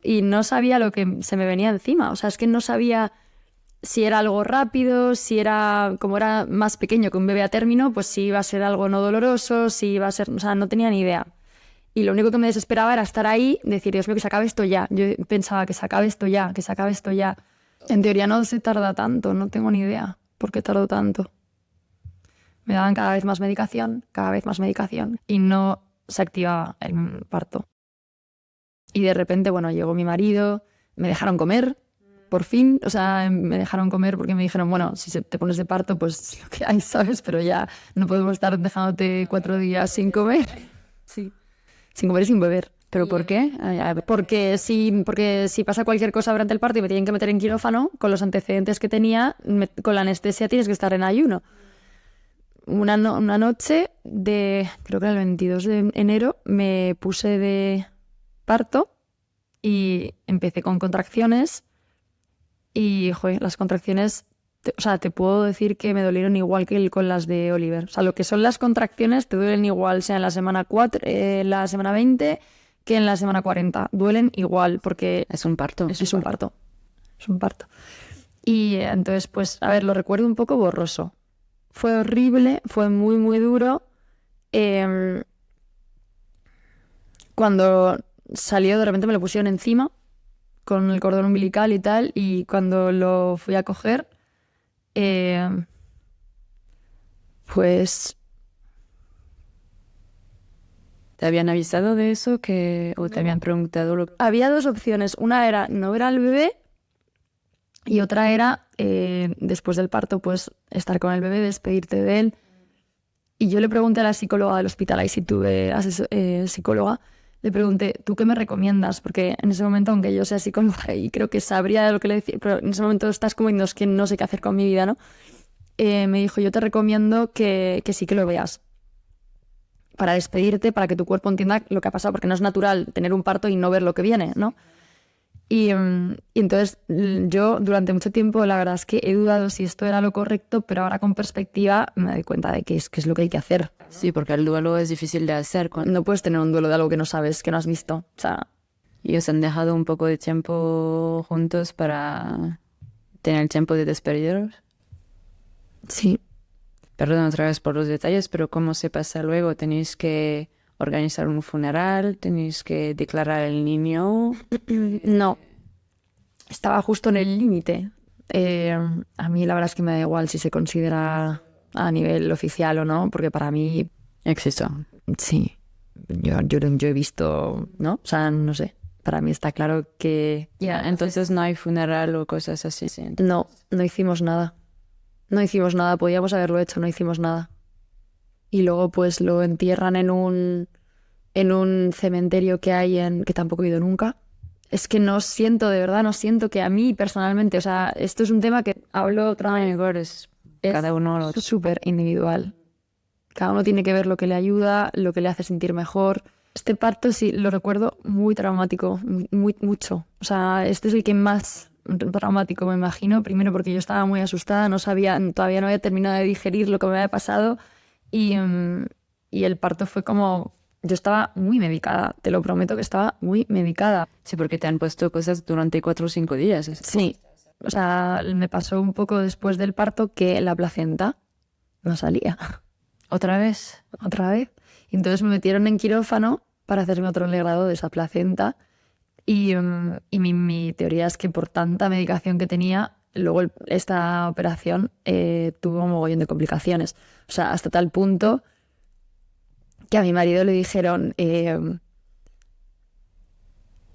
y no sabía lo que se me venía encima. O sea, es que no sabía si era algo rápido, si era, como era más pequeño que un bebé a término, pues si iba a ser algo no doloroso, si iba a ser, o sea, no tenía ni idea. Y lo único que me desesperaba era estar ahí, decir, Dios mío, que se acabe esto ya. Yo pensaba que se acabe esto ya, que se acabe esto ya. En teoría no se tarda tanto, no tengo ni idea por qué tardó tanto. Me daban cada vez más medicación y no se activaba el parto. Y de repente, bueno, llegó mi marido, me dejaron comer, por fin, o sea, me dejaron comer porque me dijeron, bueno, si te pones de parto, pues lo que hay, ¿sabes? Pero ya no podemos estar dejándote 4 días sin comer. Sí. Sin comer y sin beber. ¿Pero por qué? Porque si pasa cualquier cosa durante el parto y me tienen que meter en quirófano, con los antecedentes que tenía, con la anestesia tienes que estar en ayuno. Una noche creo que era el 22 de enero, me puse de parto y empecé con contracciones y, joder, las contracciones, te puedo decir que me dolieron igual que con las de Oliver. O sea, lo que son las contracciones te duelen igual, sea en la semana 4, la semana 20, que en la semana 40. Duelen igual porque... Es un parto. Es un parto. Es un parto. Y entonces, pues, a ver, lo recuerdo un poco borroso. Fue horrible, fue muy, muy duro. Cuando salió, de repente me lo pusieron encima con el cordón umbilical y tal, y cuando lo fui a coger, pues... ¿Te habían avisado de eso o te habían preguntado Había 2 opciones. Una era no ver al bebé y otra era, después del parto, pues estar con el bebé, despedirte de él. Y yo le pregunté a la psicóloga del hospital, ahí sí tuve psicóloga, le pregunté, ¿tú qué me recomiendas? Porque en ese momento, aunque yo sea psicóloga y creo que sabría lo que le decía, pero en ese momento estás como diciendo, es que no sé qué hacer con mi vida, ¿no? Me dijo, yo te recomiendo que sí que lo veas. Para despedirte, para que tu cuerpo entienda lo que ha pasado, porque no es natural tener un parto y no ver lo que viene, ¿no? Y entonces yo durante mucho tiempo la verdad es que he dudado si esto era lo correcto, pero ahora con perspectiva me doy cuenta de que es lo que hay que hacer. Sí, porque el duelo es difícil de hacer. No puedes tener un duelo de algo que no sabes, que no has visto. O sea, ¿y os han dejado un poco de tiempo juntos para tener el tiempo de despediros? Sí. Perdón otra vez por los detalles, pero ¿cómo se pasa luego? ¿Tenéis que organizar un funeral? ¿Tenéis que declarar al niño? No. Estaba justo en el límite. A mí la verdad es que me da igual si se considera a nivel oficial o no, porque para mí... Existo. Sí. Yo he visto, ¿no? O sea, no sé. para mí está claro que... Entonces no hay funeral o cosas así. Sí. No hicimos nada. No hicimos nada, podíamos haberlo hecho, no hicimos nada. Y luego pues lo entierran en un cementerio que hay que tampoco he ido nunca. Es que no siento, de verdad, no siento que a mí personalmente, o sea, esto es un tema que hablo otra vez. Cada uno Es súper individual. Cada uno tiene que ver lo que le ayuda, lo que le hace sentir mejor. Este parto sí lo recuerdo muy traumático, mucho. O sea, este es el que más traumático me imagino. Primero porque yo estaba muy asustada, todavía no había terminado de digerir lo que me había pasado y el parto fue como... Yo estaba muy medicada, te lo prometo que estaba muy medicada. Sí, porque te han puesto cosas durante 4 o 5 días. Sí, o sea, me pasó un poco después del parto que la placenta no salía. ¿Otra vez? Otra vez. Y entonces me metieron en quirófano para hacerme otro legrado de esa placenta. Y mi teoría es que por tanta medicación que tenía, luego esta operación tuvo un mogollón de complicaciones. O sea, hasta tal punto que a mi marido le dijeron,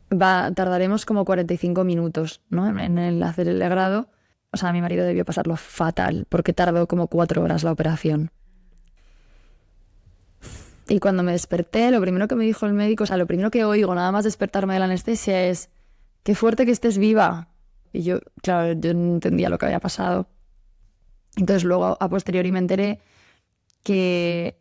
tardaremos como 45 minutos, ¿no? en el hacer el legrado. O sea, mi marido debió pasarlo fatal, porque tardó como 4 horas la operación. Y cuando me desperté, lo primero que me dijo el médico, o sea, lo primero que oigo nada más despertarme de la anestesia es, qué fuerte que estés viva. Y yo, claro, yo no entendía lo que había pasado. Entonces luego, a posteriori, me enteré que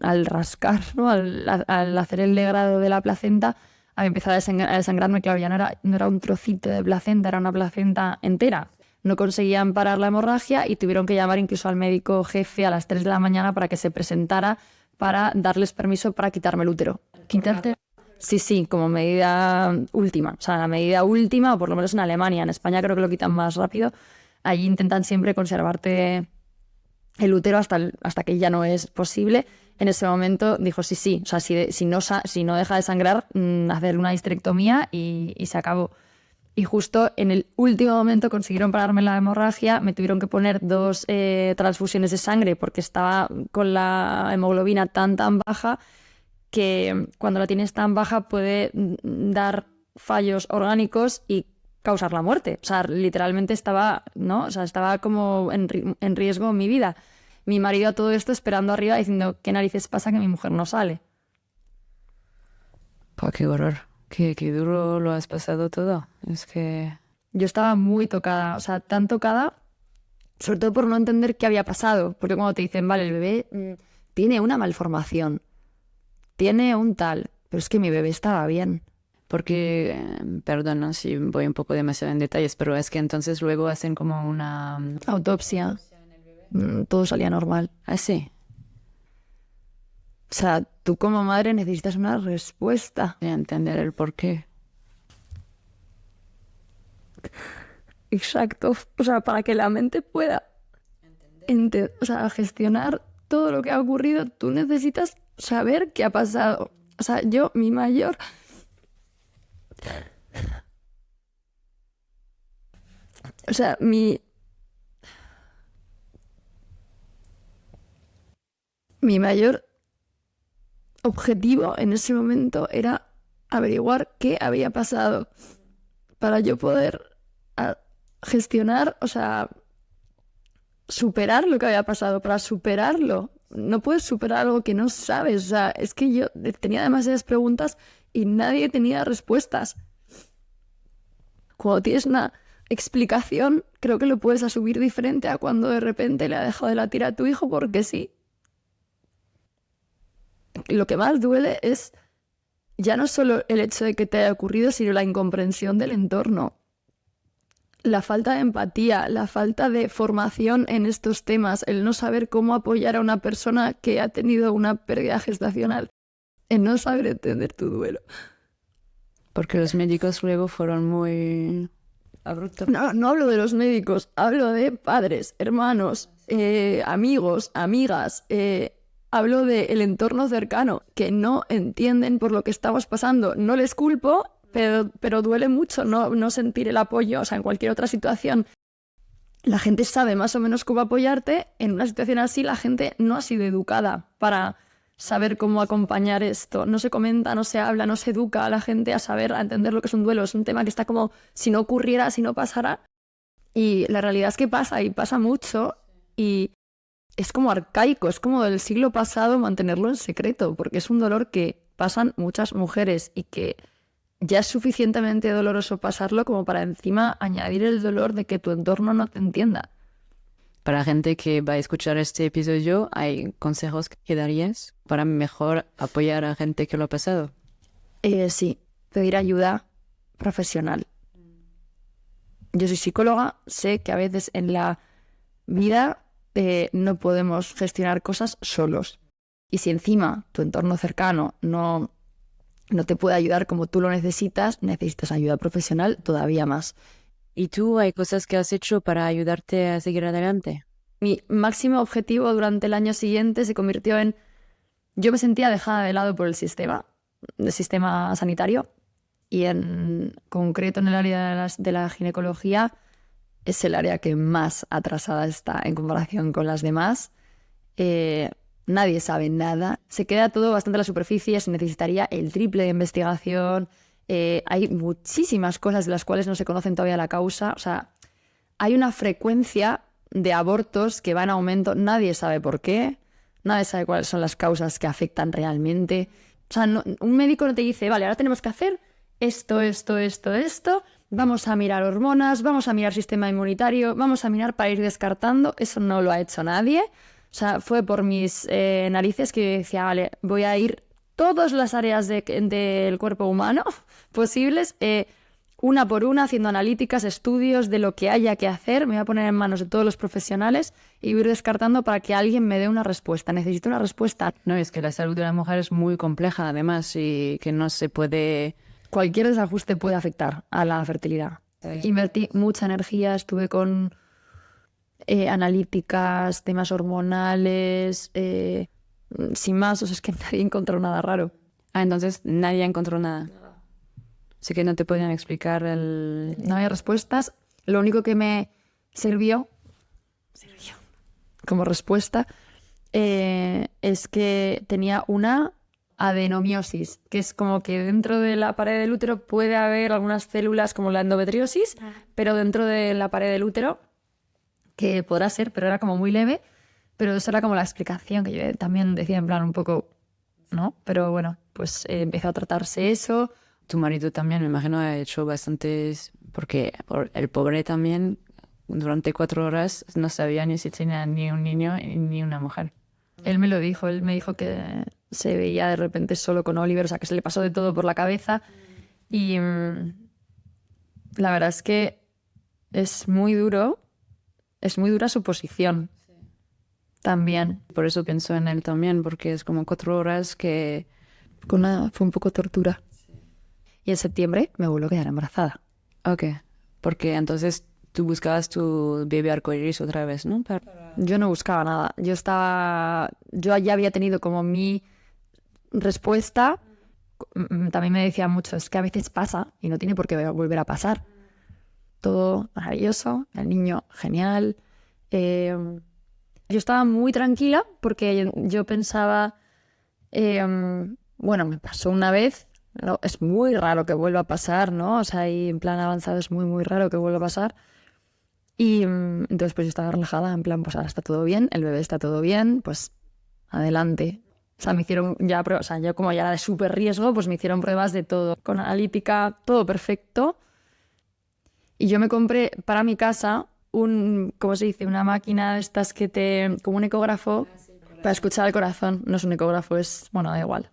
al rascar, ¿no? al hacer el legrado de la placenta, había empezado a desangrarme. Claro, ya no era un trocito de placenta, era una placenta entera. No conseguían parar la hemorragia y tuvieron que llamar incluso al médico jefe a las 3 de la mañana para que se presentara para darles permiso para quitarme el útero. ¿Quitarte? Sí, como medida última. O sea, la medida última, o por lo menos en Alemania. En España creo que lo quitan más rápido. Allí intentan siempre conservarte el útero hasta que ya no es posible. En ese momento dijo sí. O sea, si no deja de sangrar, hacer una histerectomía y se acabó. Y justo en el último momento consiguieron pararme la hemorragia, me tuvieron que poner 2 transfusiones de sangre porque estaba con la hemoglobina tan baja que cuando la tienes tan baja puede dar fallos orgánicos y causar la muerte. O sea, literalmente estaba, ¿no? O sea, estaba como en riesgo mi vida. Mi marido a todo esto esperando arriba diciendo, ¿qué narices pasa que mi mujer no sale? Qué horror. Qué duro lo has pasado todo. Es que... Yo estaba muy tocada, o sea, tan tocada, sobre todo por no entender qué había pasado. Porque cuando te dicen, vale, el bebé tiene una malformación, tiene un tal, pero es que mi bebé estaba bien. Porque, perdona si voy un poco demasiado en detalles, pero es que entonces luego hacen como una... Autopsia. Todo salía normal. Ah, sí. O sea, tú como madre necesitas una respuesta. De entender el por qué. Exacto. O sea, para que la mente pueda gestionar todo lo que ha ocurrido, tú necesitas saber qué ha pasado. O sea, mi mayor... O sea, mi mayor objetivo en ese momento era averiguar qué había pasado para yo poder gestionar, o sea, superar lo que había pasado. Para superarlo, no puedes superar algo que no sabes. O sea, es que yo tenía demasiadas preguntas y nadie tenía respuestas. Cuando tienes una explicación, creo que lo puedes asumir diferente a cuando de repente le ha dejado de latir a tu hijo porque sí. Lo que más duele es ya no solo el hecho de que te haya ocurrido, sino la incomprensión del entorno. La falta de empatía, la falta de formación en estos temas, el no saber cómo apoyar a una persona que ha tenido una pérdida gestacional, el no saber entender tu duelo. Porque los médicos luego fueron muy abruptos. No hablo de los médicos, hablo de padres, hermanos, amigos, amigas, hablo del entorno cercano, que no entienden por lo que estamos pasando. No les culpo, pero duele mucho no sentir el apoyo. O sea, en cualquier otra situación, la gente sabe más o menos cómo apoyarte. En una situación así, la gente no ha sido educada para saber cómo acompañar esto. No se comenta, no se habla, no se educa a la gente a saber, a entender lo que es un duelo. Es un tema que está como si no ocurriera, si no pasara. Y la realidad es que pasa y pasa mucho y es como arcaico, es como del siglo pasado mantenerlo en secreto, porque es un dolor que pasan muchas mujeres y que ya es suficientemente doloroso pasarlo como para encima añadir el dolor de que tu entorno no te entienda. Para gente que va a escuchar este episodio, ¿hay consejos que darías para mejor apoyar a gente que lo ha pasado? Sí, pedir ayuda profesional. Yo soy psicóloga, sé que a veces en la vida no podemos gestionar cosas solos. Y si encima tu entorno cercano no te puede ayudar como tú lo necesitas ayuda profesional todavía más. ¿Y tú hay cosas que has hecho para ayudarte a seguir adelante? Mi máximo objetivo durante el año siguiente se convirtió en... Yo me sentía dejada de lado por el sistema sanitario, y en concreto en el área de la ginecología es el área que más atrasada está en comparación con las demás. Nadie sabe nada. Se queda todo bastante a la superficie, se necesitaría el triple de investigación. Hay muchísimas cosas de las cuales no se conocen todavía la causa. O sea, hay una frecuencia de abortos que va en aumento. Nadie sabe por qué. Nadie sabe cuáles son las causas que afectan realmente. O sea, un médico no te dice, vale, ahora tenemos que hacer esto. Vamos a mirar hormonas, vamos a mirar sistema inmunitario, vamos a mirar para ir descartando. Eso no lo ha hecho nadie. O sea, fue por mis narices que yo decía, vale, voy a ir todas las áreas del cuerpo humano posibles, una por una, haciendo analíticas, estudios de lo que haya que hacer. Me voy a poner en manos de todos los profesionales y voy a ir descartando para que alguien me dé una respuesta. Necesito una respuesta. No, es que la salud de la mujer es muy compleja, además, y que no se puede... Cualquier desajuste puede afectar a la fertilidad. Sí. Invertí mucha energía, estuve con analíticas, temas hormonales, sin más, o sea, es que nadie encontró nada raro. Ah, entonces nadie encontró nada. Así que no te podían explicar el... No había respuestas. Lo único que me sirvió como respuesta es que tenía una adenomiosis, que es como que dentro de la pared del útero puede haber algunas células como la endometriosis, pero dentro de la pared del útero, que podrá ser, pero era como muy leve, pero eso era como la explicación que yo también decía en plan un poco, ¿no? Pero bueno, pues empezó a tratarse eso. Tu marido también, me imagino, ha hecho bastantes... Porque el pobre también, durante 4 horas, no sabía ni si tenía ni un niño ni una mujer. Él me lo dijo, él me dijo que se veía de repente solo con Oliver, o sea, que se le pasó de todo por la cabeza. Y la verdad es que es muy dura su posición también. Por eso pienso en él también, porque es como 4 horas que... Fue un poco tortura. Y en septiembre me vuelvo a quedar embarazada. Ok, porque entonces tú buscabas tu bebé arcoíris otra vez, ¿no? Yo no buscaba nada. Yo ya había tenido como mi respuesta. También me decía mucho, es que a veces pasa y no tiene por qué volver a pasar. Todo maravilloso, el niño genial. Yo estaba muy tranquila porque yo pensaba, bueno, me pasó una vez, ¿no? Es muy raro que vuelva a pasar, ¿no? O sea, y en plan avanzado es muy, muy raro que vuelva a pasar. Y entonces pues yo estaba relajada, en plan, pues ahora está todo bien, el bebé está todo bien, pues adelante. O sea, me hicieron ya pruebas, o sea, yo como ya era de súper riesgo, pues me hicieron pruebas de todo, con analítica, todo perfecto. Y yo me compré para mi casa ¿cómo se dice? Una máquina de estas como un ecógrafo, para escuchar el corazón. No es un ecógrafo, bueno, da igual.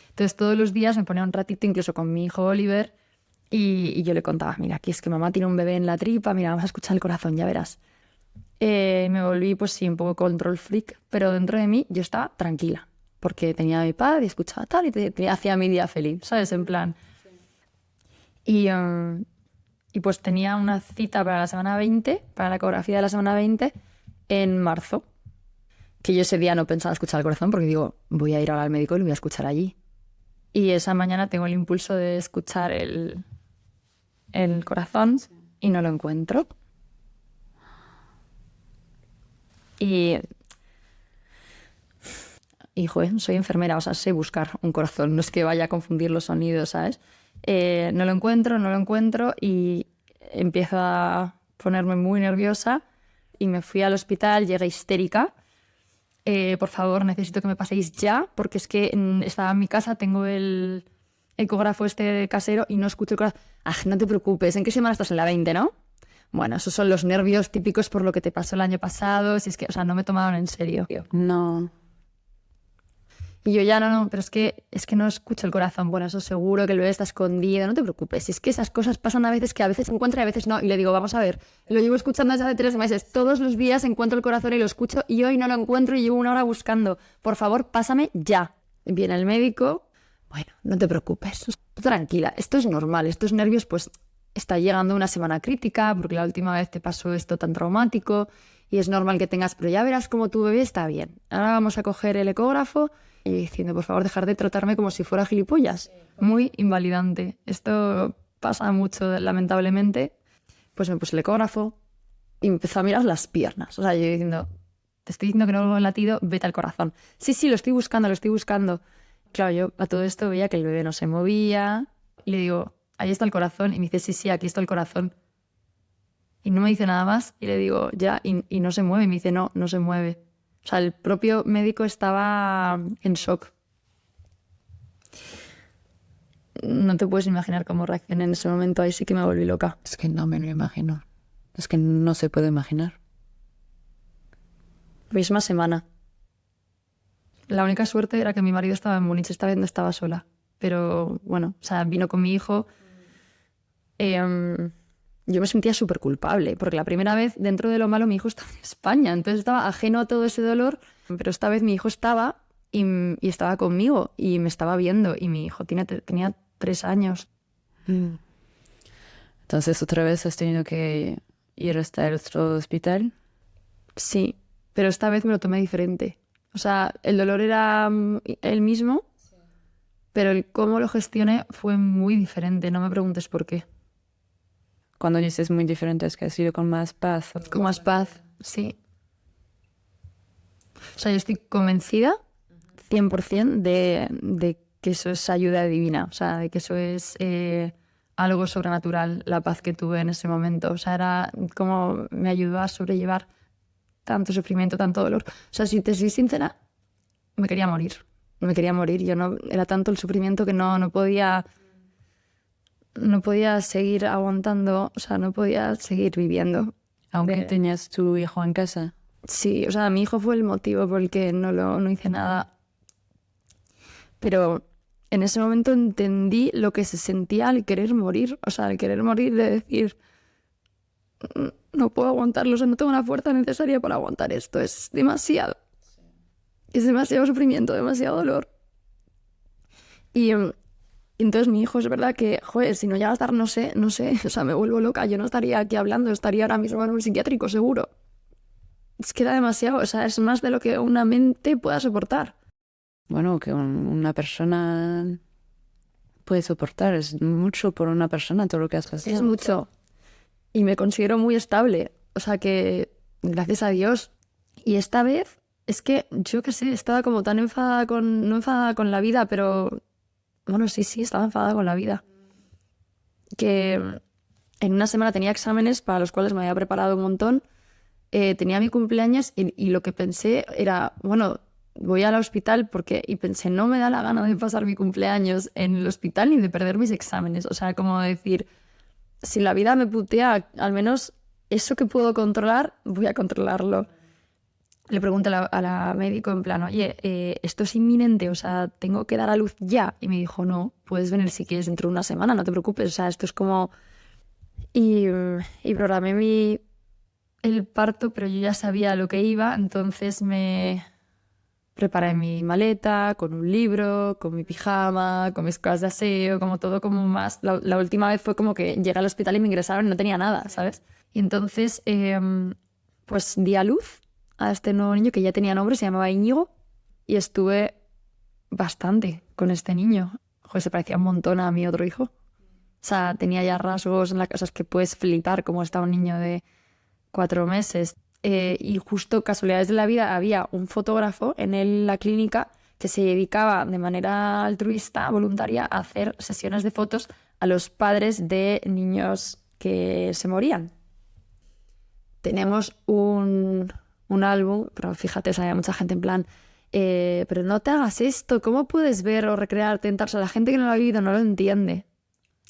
Entonces todos los días me ponía un ratito, incluso con mi hijo Oliver, y yo le contaba, mira, aquí es que mamá tiene un bebé en la tripa, mira, vamos a escuchar el corazón, ya verás. Me volví, pues sí, un poco control freak, pero dentro de mí yo estaba tranquila, porque tenía a mi padre y escuchaba tal, y hacía mi día feliz, ¿sabes? En plan. Y pues tenía una cita para la semana 20, para la ecografía de la semana 20, en marzo. Que yo ese día no pensaba escuchar el corazón, porque digo, voy a ir ahora al médico y lo voy a escuchar allí. Y esa mañana tengo el impulso de escuchar el corazón y no lo encuentro. Y Y, joder, soy enfermera, o sea, sé buscar un corazón, no es que vaya a confundir los sonidos, ¿sabes? No lo encuentro y empiezo a ponerme muy nerviosa y me fui al hospital, llegué histérica. Por favor, necesito que me paséis ya, porque es que estaba en mi casa, tengo el ecógrafo este casero y no escucho el corazón. Ah, no te preocupes, ¿en qué semana estás? En la 20, ¿no? Bueno, esos son los nervios típicos por lo que te pasó el año pasado, si es que, o sea, no me tomaron en serio. No. Y yo ya no, pero es que no escucho el corazón. Bueno, eso seguro que el bebé está escondido, no te preocupes. Es que esas cosas pasan a veces, que a veces se encuentra y a veces no. Y le digo, vamos a ver, lo llevo escuchando desde hace 3 meses. Todos los días encuentro el corazón y lo escucho y hoy no lo encuentro y llevo 1 hora buscando. Por favor, pásame ya. Viene el médico. Bueno, no te preocupes. Tú tranquila, esto es normal. Estos nervios, pues, está llegando una semana crítica porque la última vez te pasó esto tan traumático y es normal que tengas, pero ya verás cómo tu bebé está bien. Ahora vamos a coger el ecógrafo. Y diciendo, por favor, dejar de tratarme como si fuera gilipollas. Muy invalidante. Esto pasa mucho, lamentablemente. Pues me puse el ecógrafo y me empezó a mirar las piernas. O sea, yo diciendo, te estoy diciendo que no oigo el latido, vete al corazón. Sí, lo estoy buscando. Claro, yo a todo esto veía que el bebé no se movía. Y le digo, ahí está el corazón. Y me dice, sí, aquí está el corazón. Y no me dice nada más. Y le digo, ya, y no se mueve. Y me dice, no se mueve. O sea, el propio médico estaba en shock. No te puedes imaginar cómo reaccioné en ese momento. Ahí sí que me volví loca. Es que no me lo imagino. Es que no se puede imaginar. Misma semana. La única suerte era que mi marido estaba en Múnich. Esta vez no estaba sola. Pero bueno, o sea, vino con mi hijo. Yo me sentía súper culpable, porque la primera vez, dentro de lo malo, mi hijo estaba en España, entonces estaba ajeno a todo ese dolor, pero esta vez mi hijo estaba y estaba conmigo y me estaba viendo, y mi hijo tenía 3 años. Entonces, ¿otra vez has tenido que ir hasta el otro hospital? Sí, pero esta vez me lo tomé diferente. O sea, el dolor era el mismo, pero el cómo lo gestioné fue muy diferente, no me preguntes por qué. Cuando dices muy diferente, es que has ido con más paz. Con más paz, sí. O sea, yo estoy convencida 100% de que eso es ayuda divina. O sea, de que eso es algo sobrenatural, la paz que tuve en ese momento. O sea, era como me ayudó a sobrellevar tanto sufrimiento, tanto dolor. O sea, si te soy sincera, me quería morir. Me quería morir. Yo no, era tanto el sufrimiento que no podía seguir aguantando, o sea, no podía seguir viviendo. Aunque tenías tu hijo en casa. Sí, o sea, mi hijo fue el motivo por el que no hice nada. Pero en ese momento entendí lo que se sentía al querer morir. O sea, al querer morir de decir, no puedo aguantarlo, o sea, no tengo la fuerza necesaria para aguantar esto. Es demasiado. Es demasiado sufrimiento, demasiado dolor. Y entonces mi hijo, es verdad que, joder, si no llega a estar, no sé, o sea, me vuelvo loca. Yo no estaría aquí hablando, estaría ahora mismo en un psiquiátrico, seguro. Es que era demasiado, o sea, es más de lo que una mente pueda soportar. Bueno, que una persona puede soportar, es mucho por una persona todo lo que has pasado. Es mucho. Y me considero muy estable, o sea que, gracias a Dios. Y esta vez, es que, yo qué sé, estaba como tan enfadada no enfadada con la vida, pero... Bueno, sí, estaba enfadada con la vida. Que en una semana tenía exámenes para los cuales me había preparado un montón. Tenía mi cumpleaños y lo que pensé era, bueno, voy al hospital y pensé, no me da la gana de pasar mi cumpleaños en el hospital ni de perder mis exámenes. O sea, como decir, si la vida me putea, al menos eso que puedo controlar, voy a controlarlo. Le pregunté a la médico en plan, oye, esto es inminente, o sea, tengo que dar a luz ya. Y me dijo, no, puedes venir si quieres dentro de una semana, no te preocupes, o sea, esto es como... Y programé el parto, pero yo ya sabía a lo que iba, entonces me preparé mi maleta con un libro, con mi pijama, con mis cosas de aseo, como todo como más... La última vez fue como que llegué al hospital y me ingresaron y no tenía nada, ¿sabes? Y entonces, pues di a luz a este nuevo niño que ya tenía nombre, se llamaba Íñigo, y estuve bastante con este niño. Joder, se parecía un montón a mi otro hijo. O sea, tenía ya rasgos en las cosas que puedes flipar, como estaba un niño de 4 meses. Y justo casualidades de la vida, había un fotógrafo en la clínica que se dedicaba de manera altruista, voluntaria, a hacer sesiones de fotos a los padres de niños que se morían. Tenemos un álbum, pero fíjate, o sea, hay mucha gente en plan, pero no te hagas esto, ¿cómo puedes ver o recrearte en tal? O sea, la gente que no lo ha vivido no lo entiende.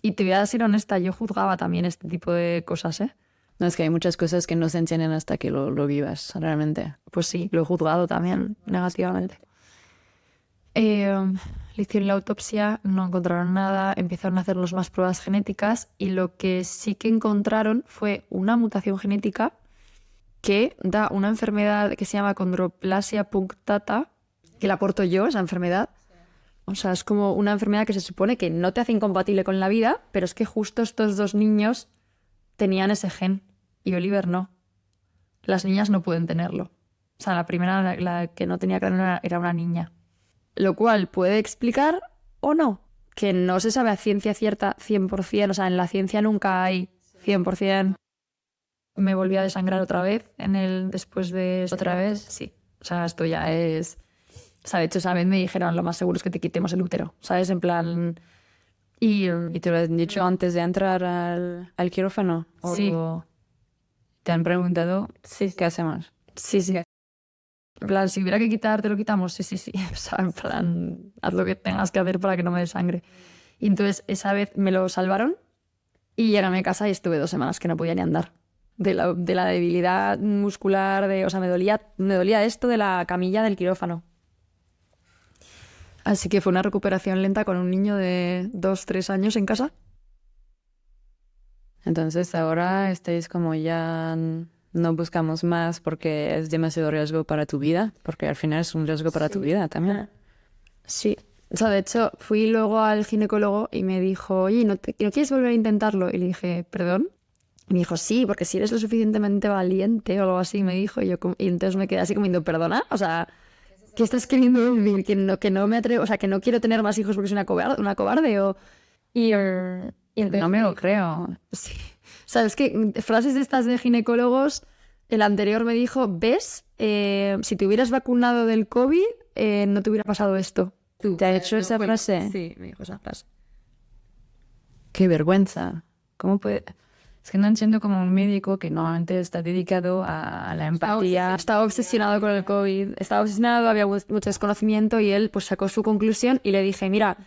Y te voy a ser honesta, yo juzgaba también este tipo de cosas, ¿eh? No, es que hay muchas cosas que no se entienden hasta que lo vivas, realmente. Pues sí, lo he juzgado también negativamente. Le hicieron la autopsia, no encontraron nada, empezaron a hacernos más pruebas genéticas y lo que sí que encontraron fue una mutación genética que da una enfermedad que se llama condroplasia punctata, que la porto yo, esa enfermedad. O sea, es como una enfermedad que se supone que no te hace incompatible con la vida, pero es que justo estos dos niños tenían ese gen y Oliver no. Las niñas no pueden tenerlo. O sea, la primera, la que no tenía cráneo, era una niña. Lo cual puede explicar o no, que no se sabe a ciencia cierta 100%, o sea, en la ciencia nunca hay 100%. Me volví a desangrar otra vez después de... ¿Otra vez? Sí. O sea, esto ya es... O sea, de hecho, esa vez me dijeron, lo más seguro es que te quitemos el útero, ¿sabes? En plan... ¿Y te lo han dicho antes de entrar al quirófano? Sí. ¿O te han preguntado Sí. qué hacemos? Sí. En plan, si hubiera que quitar, te lo quitamos. Sí. O sea, en plan, haz lo que tengas que hacer para que no me dé sangre. Y entonces, esa vez me lo salvaron y llegué a mi casa y estuve 2 semanas que no podía ni andar. De la debilidad muscular, o sea, me dolía esto de la camilla del quirófano. Así que fue una recuperación lenta con un niño de 2-3 años en casa. Entonces ahora estáis como ya no buscamos más porque es demasiado riesgo para tu vida, porque al final es un riesgo para tu vida también. Sí. O sea, de hecho, fui luego al ginecólogo y me dijo, oye, ¿no quieres volver a intentarlo? Y le dije, ¿perdón? Y me dijo, sí, porque si eres lo suficientemente valiente o algo así, me dijo. Y entonces me quedé así como diciendo, ¿perdona? O sea, ¿qué estás queriendo decir? Que no me atrevo, o sea, que no quiero tener más hijos porque soy una cobarde o... Y entonces, No me lo creo. sí. O sea, es que frases de estas de ginecólogos, el anterior me dijo, ¿ves? Si te hubieras vacunado del COVID, no te hubiera pasado esto. ¿Te ha hecho esa frase? Sí, me dijo esa frase. Qué vergüenza. ¿Cómo puede...? Es que no entiendo como un médico que normalmente está dedicado a la empatía. Estaba obsesionado con el COVID, estaba obsesionado, había mucho desconocimiento y él pues sacó su conclusión y le dije, mira,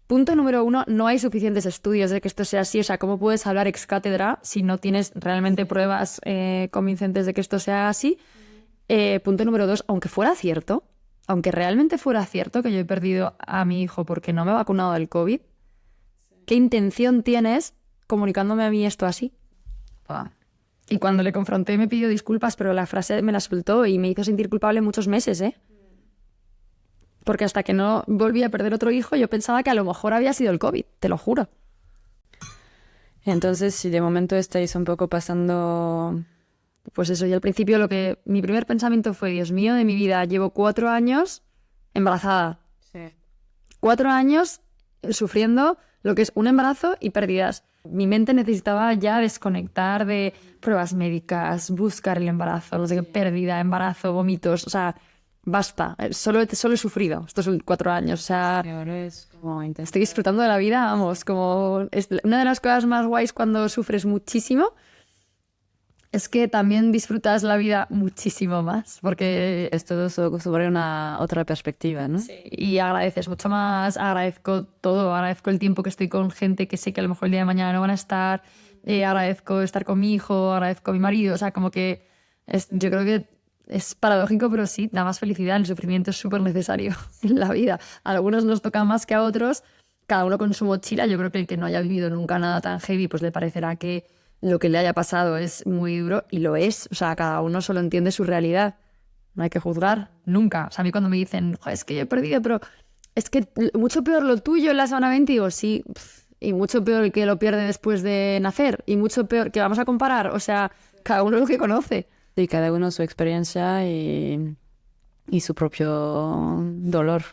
punto número 1, no hay suficientes estudios de que esto sea así, o sea, ¿cómo puedes hablar ex cátedra si no tienes realmente pruebas convincentes de que esto sea así? Punto número 2, aunque fuera cierto, aunque realmente fuera cierto que yo he perdido a mi hijo porque no me he vacunado del COVID, ¿qué intención tienes comunicándome a mí esto así? Y cuando le confronté me pidió disculpas, pero la frase me la soltó y me hizo sentir culpable muchos meses, ¿eh? Porque hasta que no volví a perder otro hijo, yo pensaba que a lo mejor había sido el COVID, te lo juro. Entonces, si de momento estáis un poco pasando... Pues eso, y al principio mi primer pensamiento fue, Dios mío, de mi vida, llevo 4 años embarazada. Sí. 4 años sufriendo lo que es un embarazo y pérdidas. Mi mente necesitaba ya desconectar de pruebas médicas, buscar el embarazo, no sé qué, pérdida, embarazo, vómitos, o sea, basta. Solo he sufrido estos 4 años, o sea, Ahora es como estoy disfrutando de la vida, vamos, como es una de las cosas más guays cuando sufres muchísimo es que también disfrutas la vida muchísimo más, porque es todo sobre una otra perspectiva, ¿no? sí, y agradeces mucho más, agradezco todo, agradezco el tiempo que estoy con gente que sé que a lo mejor el día de mañana no van a estar, agradezco estar con mi hijo, agradezco a mi marido, o sea, como que yo creo que es paradójico, pero sí, da más felicidad, el sufrimiento es súper necesario en la vida. A algunos nos toca más que a otros, cada uno con su mochila, yo creo que el que no haya vivido nunca nada tan heavy, pues le parecerá que lo que le haya pasado es muy duro, y lo es, o sea, cada uno solo entiende su realidad. No hay que juzgar, nunca. O sea, a mí cuando me dicen, "Joder, es que yo he perdido, pero es que mucho peor lo tuyo en la semana 20", digo, sí, y mucho peor el que lo pierde después de nacer, y mucho peor, que vamos a comparar, o sea, cada uno lo que conoce. Sí, cada uno su experiencia y su propio dolor.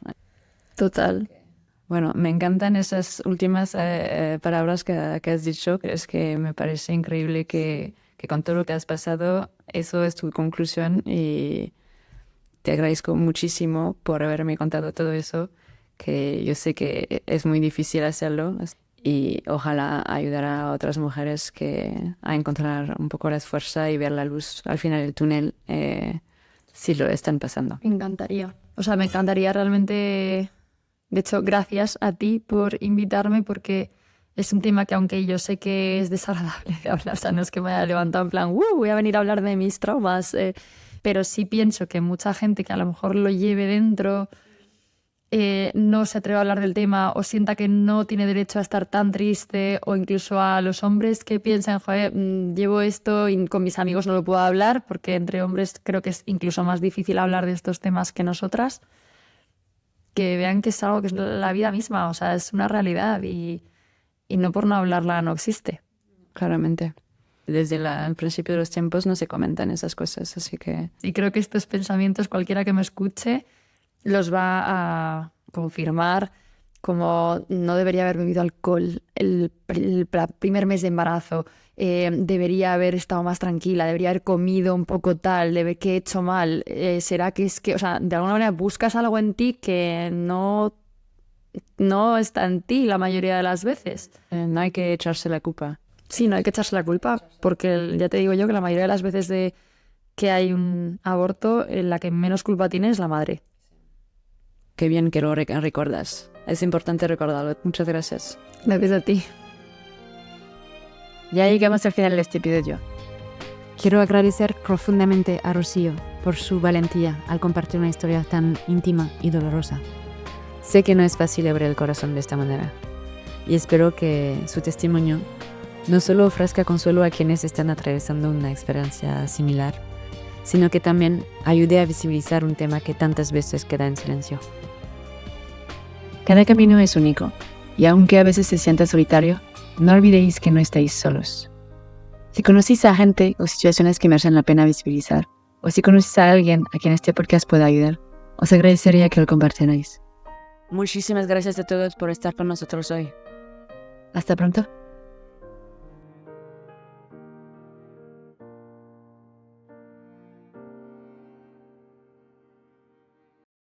Total. Bueno, me encantan esas últimas palabras que has dicho. Es que me parece increíble que con todo lo que has pasado, eso es tu conclusión y te agradezco muchísimo por haberme contado todo eso, que yo sé que es muy difícil hacerlo y ojalá ayudara a otras mujeres a encontrar un poco la fuerza y ver la luz al final del túnel si lo están pasando. Me encantaría. O sea, me encantaría realmente. De hecho, gracias a ti por invitarme porque es un tema que aunque yo sé que es desagradable de hablar, o sea, no es que me haya levantado en plan, voy a venir a hablar de mis traumas, pero sí pienso que mucha gente que a lo mejor lo lleve dentro no se atreve a hablar del tema o sienta que no tiene derecho a estar tan triste, o incluso a los hombres que piensan, joder, llevo esto y con mis amigos no lo puedo hablar, porque entre hombres creo que es incluso más difícil hablar de estos temas que nosotras, que vean que es algo que es la vida misma, o sea, es una realidad y no por no hablarla no existe. Claramente. Desde el principio de los tiempos no se comentan esas cosas, así que... Y creo que estos pensamientos, cualquiera que me escuche, los va a confirmar, como no debería haber bebido alcohol el primer mes de embarazo, debería haber estado más tranquila, debería haber comido un poco tal, ¿qué he hecho mal? ¿Será que es que, o sea, de alguna manera buscas algo en ti que no está en ti la mayoría de las veces? no hay que echarse la culpa. Sí, no hay que echarse la culpa, porque ya te digo yo que la mayoría de las veces que hay un aborto, la que menos culpa tiene es la madre. Qué bien que lo recuerdas. Es importante recordarlo. Muchas gracias. Gracias a ti. Ya llegamos al final de este episodio. Quiero agradecer profundamente a Rocío por su valentía al compartir una historia tan íntima y dolorosa. Sé que no es fácil abrir el corazón de esta manera y espero que su testimonio no solo ofrezca consuelo a quienes están atravesando una experiencia similar, sino que también ayude a visibilizar un tema que tantas veces queda en silencio. Cada camino es único, y aunque a veces se sienta solitario, no olvidéis que no estáis solos. Si conocéis a gente o situaciones que merecen la pena visibilizar, o si conocéis a alguien a quien este podcast pueda ayudar, os agradecería que lo compartierais. Muchísimas gracias a todos por estar con nosotros hoy. Hasta pronto.